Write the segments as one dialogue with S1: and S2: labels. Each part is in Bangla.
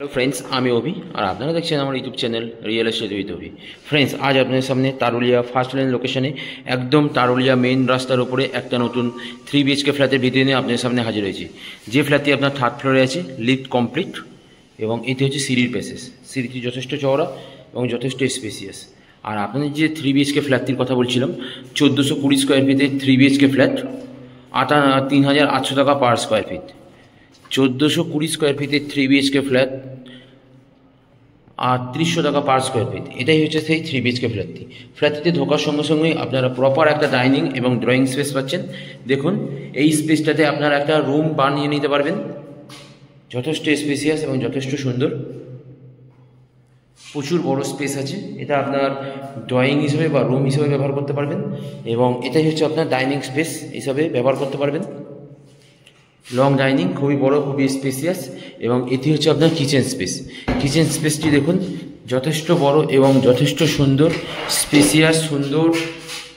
S1: हेलो फ्रेंड्स আমি অভি আর আপনারা দেখছেন আমার YouTube channel real estate with Abhi. Friends আজ আপনাদের সামনে তারুলিয়া ফার্স্ট লাইন লোকেশনে একদম তারুলিয়া মেইন রাস্তার উপরে একটা নতুন 3 BHK ফ্ল্যাটের ভিডিও নিয়ে আপনাদের সামনে হাজির হয়েছি। যে ফ্ল্যাটটি আপনার থার্ড ফ্লোরে আছে, লিফট কমপ্লিট এবং এটি হচ্ছে সিঁড়ির প্যাসেজ। সিঁড়িটি যথেষ্ট চওড়া এবং যথেষ্ট স্পেসিয়াস। আর আপনাদের যে 3 BHK ফ্ল্যাটটির কথা বলছিলাম, 1420 স্কোয়ার ফিটের 3 BHK ফ্ল্যাট, 3800 টাকা পার স্কোয়ার ফিট। 1420 স্কোয়ার ফিটের 3 BHK ফ্ল্যাট 3800 টাকা পার স্কোয়ার ফিট। এটাই হচ্ছে সেই 3 BHK ফ্ল্যাটটি। ফ্ল্যাটটিতে ঢোকার সঙ্গে সঙ্গেই আপনারা প্রপার একটা ডাইনিং এবং ড্রয়িং স্পেস পাচ্ছেন। দেখুন, এই স্পেসটাতে আপনারা একটা রুম বানিয়ে নিতে পারবেন। যথেষ্ট স্পেসিয়াস এবং যথেষ্ট সুন্দর, প্রচুর বড় স্পেস আছে। এটা আপনার ড্রয়িং হিসেবে বা রুম হিসেবে ব্যবহার করতে পারবেন এবং এটাই হচ্ছে আপনার ডাইনিং স্পেস হিসাবে ব্যবহার করতে পারবেন। লং ডাইনিং, খুবই বড়, খুবই স্পেসিয়াস। এবং এটি হচ্ছে আপনার কিচেন স্পেস। কিচেন স্পেসটি দেখুন, যথেষ্ট বড় এবং যথেষ্ট সুন্দর, স্পেসিয়াস, সুন্দর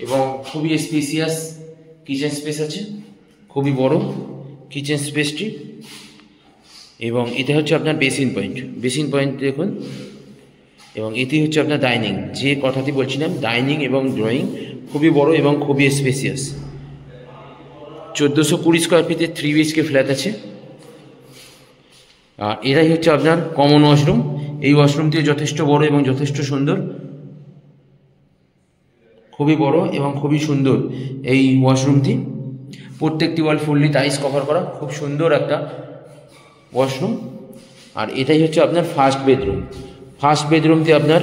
S1: এবং খুবই স্পেসিয়াস কিচেন স্পেস আছে। খুবই বড় কিচেন স্পেসটি। এবং এটা হচ্ছে আপনার বেসিন পয়েন্ট। বেসিন পয়েন্ট দেখুন। এবং এটি হচ্ছে আপনার ডাইনিং। যে কথাটি বলছিলাম, ডাইনিং এবং ড্রয়িং খুবই বড় এবং খুবই স্পেসিয়াস। 1420 স্কোয়ার ফিটের 3 BHK ফ্ল্যাট আছে। আর এটাই হচ্ছে আপনার কমন ওয়াশরুম। এই ওয়াশরুমটিও যথেষ্ট বড় এবং যথেষ্ট সুন্দর, খুবই বড় এবং খুবই সুন্দর এই ওয়াশরুমটি। প্রত্যেকটি ওয়াল ফুললি টাইলস কভার করা, খুব সুন্দর একটা ওয়াশরুম। আর এটাই হচ্ছে আপনার ফার্স্ট বেডরুম। ফার্স্ট বেডরুমটি আপনার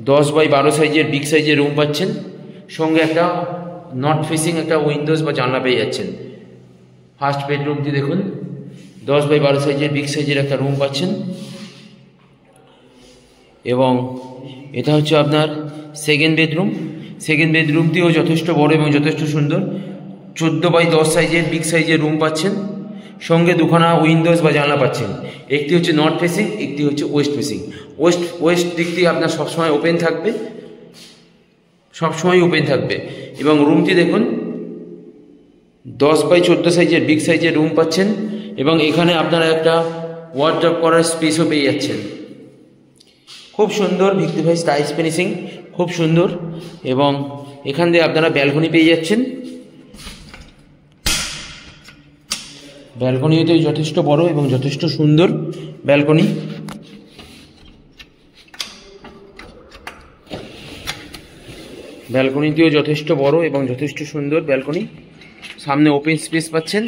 S1: 10x12 সাইজের বিগ সাইজের রুম পাচ্ছেন, সঙ্গে একটা নর্থ ফেসিং একটা উইন্ডোজ বা জানলা পেয়ে যাচ্ছেন। ফার্স্ট বেডরুমটি দেখুন, 10x12 সাইজের বিগ সাইজের একটা রুম পাচ্ছেন। এবং এটা হচ্ছে আপনার সেকেন্ড বেডরুম। সেকেন্ড বেডরুমটিও যথেষ্ট বড় এবং যথেষ্ট সুন্দর। 14x10 সাইজের বিগ সাইজের রুম পাচ্ছেন, সঙ্গে দুখানা উইন্ডোজ বা জানলা পাচ্ছেন। একটি হচ্ছে নর্থ ফেসিং, একটি হচ্ছে ওয়েস্ট ফেসিং। ওয়েস্ট দিকটি আপনার সবসময় ওপেন থাকবে, সবসময় ওপেন থাকবে। এবং রুমটি দেখুন, 10x14 সাইজের বিগ সাইজের রুম পাচ্ছেন এবং এখানে আপনারা একটা ওয়ার্ড্রপ করার স্পেসও পেয়ে যাচ্ছেন। খুব সুন্দর ভিক্টিভাইজ টাইলস ফিনিশিং, খুব সুন্দর। এবং এখান দিয়ে আপনারা ব্যালকনি পেয়ে যাচ্ছেন। ব্যালকনিতেও যথেষ্ট বড় এবং যথেষ্ট সুন্দর ব্যালকনি। ব্যালকনিটিও যথেষ্ট বড় এবং যথেষ্ট সুন্দর ব্যালকনি। সামনে ওপেন স্পেস পাচ্ছেন,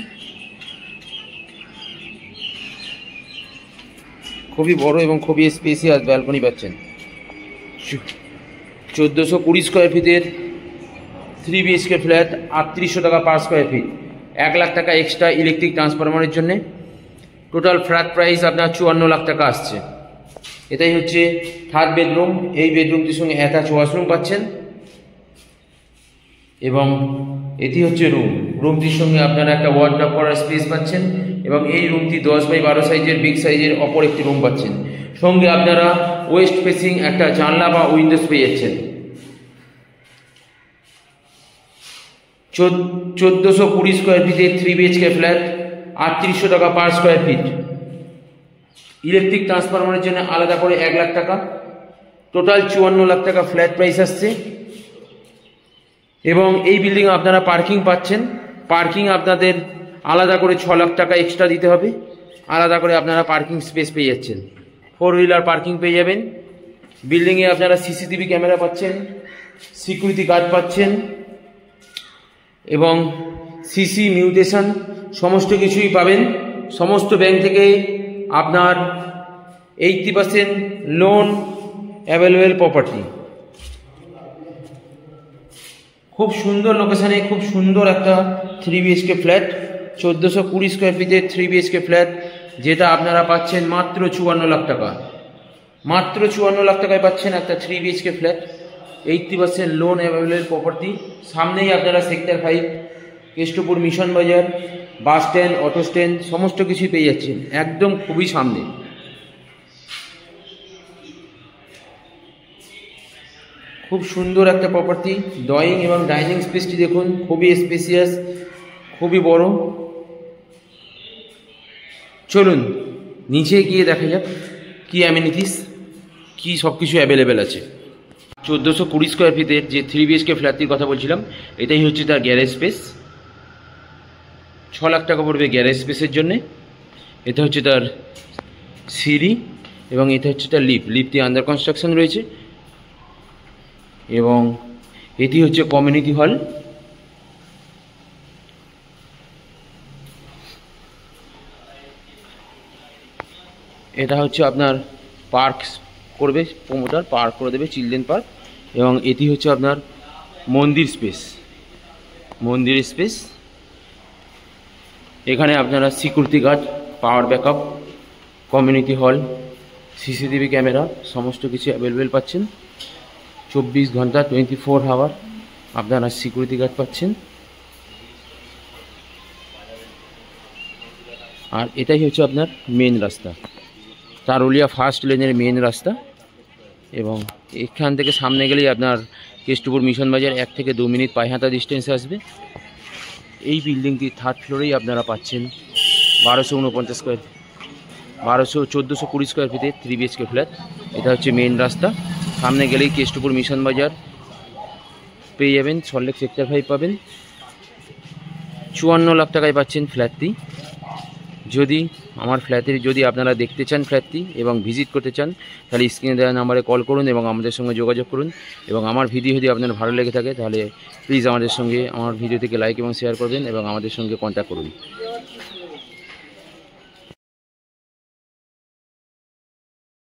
S1: খুবই বড় এবং খুবই স্পেসিয়াস ব্যালকনি পাচ্ছেন। 1420 স্কোয়ার ফিটের 3 BHK ফ্ল্যাট, 3800 টাকা পার স্কোয়ার ফিট। 1 লাখ টাকা এক্সট্রা ইলেকট্রিক ট্রান্সফরমারের জন্য টোটাল ফ্ল্যাট প্রাইস আপনার 54 লাখ টাকা আসছে। এটাই হচ্ছে থার্ড বেডরুম। এই বেডরুমটির সঙ্গে অ্যাটাচ ওয়াশরুম পাচ্ছেন। এবং এটি হচ্ছে রুম। রুমটির সঙ্গে আপনারা একটা ওয়ার্ড্রপ করার স্পেস পাচ্ছেন এবং এই রুমটি 10x12 সাইজের বিগ সাইজের অপর একটি রুম পাচ্ছেন। সঙ্গে আপনারা ওয়েস্ট ফেসিং একটা জানলা বা উইন্ডোজ পেয়ে যাচ্ছেন। 1420 স্কোয়ার ফিটের 3 BHK ফ্ল্যাট, 3800 টাকা পার স্কোয়ার ফিট। ইলেকট্রিক ট্রান্সফরমারের জন্য আলাদা করে 1 লাখ টাকা। টোটাল 54 লাখ টাকা ফ্ল্যাট প্রাইস আসছে। এবং এই বিল্ডিং আপনারা পার্কিং পাচ্ছেন। পার্কিং আপনাদের আলাদা করে 6 লাখ টাকা এক্সট্রা দিতে হবে। আলাদা করে আপনারা পার্কিং স্পেস পেয়ে যাচ্ছেন। 4 হুইলার পার্কিং পেয়ে যাবেন। বিল্ডিংয়ে আপনারা CCTV ক্যামেরা পাচ্ছেন, সিকিউরিটি গার্ড পাচ্ছেন এবং সিসি মিউটেশন সমস্ত কিছুই পাবেন। সমস্ত ব্যাংক থেকে আপনার 80% লোন অ্যাভেলেবেল প্রপার্টি। খুব সুন্দর লোকেশানে খুব সুন্দর একটা 3 BHK ফ্ল্যাট, 1420 স্কোয়ার ফিটের 3 BHK ফ্ল্যাট, যেটা আপনারা পাচ্ছেন মাত্র 54 লাখ টাকা। মাত্র 54 লাখ টাকায় পাচ্ছেন একটা 3 BHK flat, 80% loan available property. সামনেই আপনারা সেক্টর 5, কেষ্টপুর মিশন বাজার, বাস স্ট্যান্ড, অটো স্ট্যান্ড সমস্ত কিছুই পেয়ে যাচ্ছেন, একদম খুবই সামনে। খুব সুন্দর একটা প্রপার্টি। ড্রয়িং এবং ডাইনিং স্পেসটি দেখুন, খুবই স্পেসিয়াস, খুবই বড়। চলুন নিচে গিয়ে দেখা যাক। কি অ্যামিনিটিস কি সব কিছু অ্যাভেলেবেল আছে। 1420 স্কোয়ার ফিটের যে 3 BHK ফ্ল্যাটটির কথা বলছিলাম, এটাই হচ্ছে তার গ্যারেজ স্পেস। 6 লাখ টাকা পড়বে গ্যারেজ স্পেসের জন্যে। এটা হচ্ছে তার সিঁড়ি এবং এটা হচ্ছে তার লিফটটি আন্ডার কনস্ট্রাকশন রয়েছে। এবং এটি হচ্ছে কমিউনিটি হল। এটা হচ্ছে আপনার পার্ক করবে, প্রমোটার পার্ক করে দেবে, চিলড্রেন পার্ক। এবং এটি হচ্ছে আপনার মন্দির স্পেস। এখানে আপনারা security guard, power backup, community hall, CCTV camera সমস্ত কিছু অ্যাভেলেবেল পাচ্ছেন। 24 ঘন্টা 24 আওয়ার আপনারা সিকিউরিটি গার্ড পাচ্ছেন। আর এটাই হচ্ছে আপনার মেন রাস্তা, তারুলিয়া ফার্স্ট লেনের মেন রাস্তা। এবং এখান থেকে সামনে গেলেই আপনার কেষ্টপুর মিশন বাজার 1 থেকে 2 মিনিট পায়ে হাঁটা ডিস্টেন্সে আসবে। এই বিল্ডিংটি 3rd ফ্লোরেই আপনারা পাচ্ছেন 1420 স্কোয়ার ফিটে 3 BHK ফ্ল্যাট। এটা হচ্ছে মেন রাস্তা, সামনে গেলেই কেষ্টপুর মিশন বাজার পেয়ে যাবেন, সল্টলেক সেক্টর 5 পাবেন। 54 লাখ টাকায় পাচ্ছেন ফ্ল্যাটটি। যদি আমার ফ্ল্যাটের যদি আপনারা দেখতে চান ফ্ল্যাটটি এবং ভিজিট করতে চান, তাহলে স্ক্রিনে দেওয়া নাম্বারে কল করুন এবং আমাদের সঙ্গে যোগাযোগ করুন। এবং আমার ভিডিও যদি আপনার ভালো লেগে থাকে তাহলে প্লিজ আমাদের সঙ্গে আমার ভিডিও থেকে লাইক এবং শেয়ার করবেন এবং আমাদের সঙ্গে কন্ট্যাক্ট করুন।